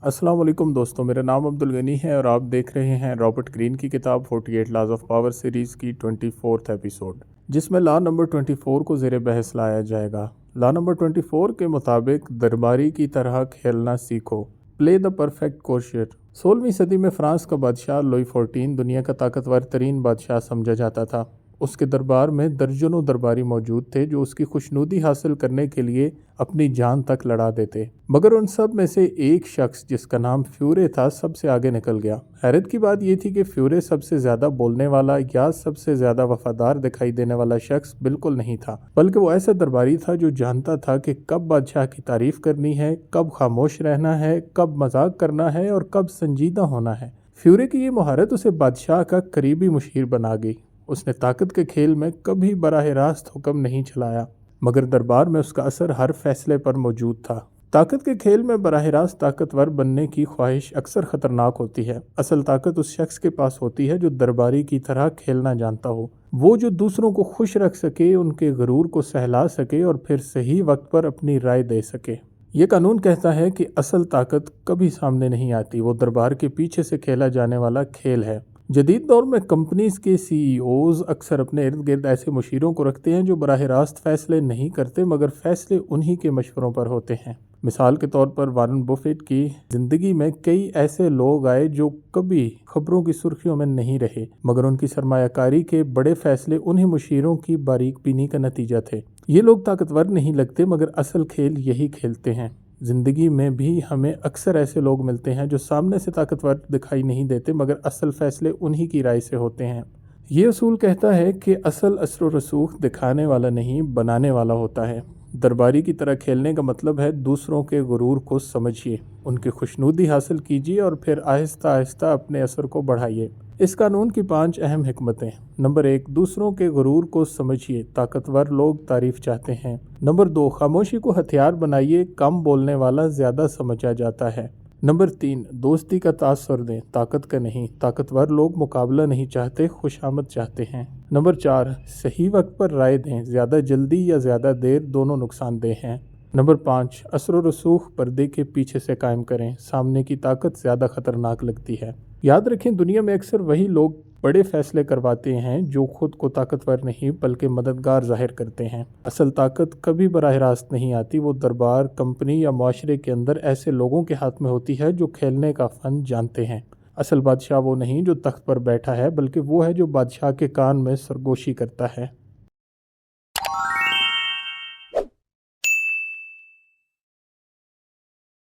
अस्सलाम वालेकुम दोस्तों, मेरा नाम अब्दुल गनी है और आप देख रहे हैं रॉबर्ट ग्रीन की किताब 48 लॉज ऑफ पावर सीरीज़ की 24th एपिसोड, जिसमें लॉ नंबर 24 को ज़ेर बहस लाया जाएगा। लॉ नंबर 24 के मुताबिक दरबारी की तरह खेलना सीखो, प्ले द परफेक्ट कोर्शियर। 16वीं सदी में फ्रांस का बादशाह लुई 14 दुनिया का ताकतवर तरीन बादशाह समझा जाता था। उसके दरबार में दर्जनों दरबारी मौजूद थे जो उसकी खुशनुदी हासिल करने के लिए अपनी जान तक लड़ा देते, मगर उन सब में से एक शख्स जिसका नाम फ्यूरे था सबसे आगे निकल गया। हैरत की बात यह थी कि फ्यूरे सबसे ज़्यादा बोलने वाला या सबसे ज़्यादा वफादार दिखाई देने वाला शख्स बिल्कुल नहीं था, बल्कि वो ऐसा दरबारी था जो जानता था कि कब बादशाह की तारीफ करनी है, कब खामोश रहना है, कब मजाक करना है और कब संजीदा होना है। फ्यूरे की ये महारत उसे बादशाह का करीबी मुशीर बना गई। उसने ताकत के खेल में कभी बराह रास्त हुक्म नहीं चलाया, मगर दरबार में उसका असर हर फैसले पर मौजूद था। ताकत के खेल में बराह रास्त ताकतवर बनने की ख्वाहिश अक्सर ख़तरनाक होती है। असल ताकत उस शख्स के पास होती है जो दरबारी की तरह खेलना जानता हो, वो जो दूसरों को खुश रख सके, उनके गरूर को सहला सके और फिर सही वक्त पर अपनी राय दे सके। ये कानून कहता है कि असल ताकत कभी सामने नहीं आती, वो दरबार के पीछे से खेला जाने वाला खेल है। जदीद दौर में कंपनीज के सीईओज अक्सर अपने इर्द गिर्द ऐसे मुशीरों को रखते हैं जो बराह रास्त फैसले नहीं करते, मगर फैसले उन्हीं के मशवरों पर होते हैं। मिसाल के तौर पर वारन बुफेट की ज़िंदगी में कई ऐसे लोग आए जो कभी खबरों की सुर्खियों में नहीं रहे, मगर उनकी सरमायाकारी के बड़े फैसले उन्हीं मुशीरों की बारीक बीनी का नतीजा थे। ये लोग ताकतवर नहीं लगते, मगर असल खेल यही खेलते हैं। ज़िंदगी में भी हमें अक्सर ऐसे लोग मिलते हैं जो सामने से ताकतवर दिखाई नहीं देते, मगर असल फैसले उन्हीं की राय से होते हैं। ये असूल कहता है कि असल असर व रसूख दिखाने वाला नहीं, बनाने वाला होता है। दरबारी की तरह खेलने का मतलब है दूसरों के गुरूर को समझिए, उनकी खुशनुदी हासिल कीजिए और फिर आहिस्ता आहिस्ता अपने असर को बढ़ाइए। इस कानून की 5 अहम हिकमतें। नंबर 1, दूसरों के गुरूर को समझिए, ताकतवर लोग तारीफ चाहते हैं। नंबर 2, खामोशी को हथियार बनाइए, कम बोलने वाला ज़्यादा समझा जाता है। नंबर 3, दोस्ती का तासुर दें, ताकत का नहीं, ताकतवर लोग मुकाबला नहीं चाहते, खुशामद चाहते हैं। नंबर 4, सही वक्त पर राय दें, ज़्यादा जल्दी या ज़्यादा देर दोनों नुकसानदेह हैं। नंबर 5, असर व रसूख पर्दे के पीछे से कायम करें, सामने की ताकत ज़्यादा खतरनाक लगती है। याद रखें, दुनिया में अक्सर वही लोग बड़े फैसले करवाते हैं जो खुद को ताकतवर नहीं बल्कि मददगार जाहिर करते हैं। असल ताकत कभी बराह रास्त नहीं आती, वो दरबार, कंपनी या माशरे के अंदर ऐसे लोगों के हाथ में होती है जो खेलने का फ़न जानते हैं। असल बादशाह वो नहीं जो तख्त पर बैठा है, बल्कि वो है जो बादशाह के कान में सरगोशी करता है।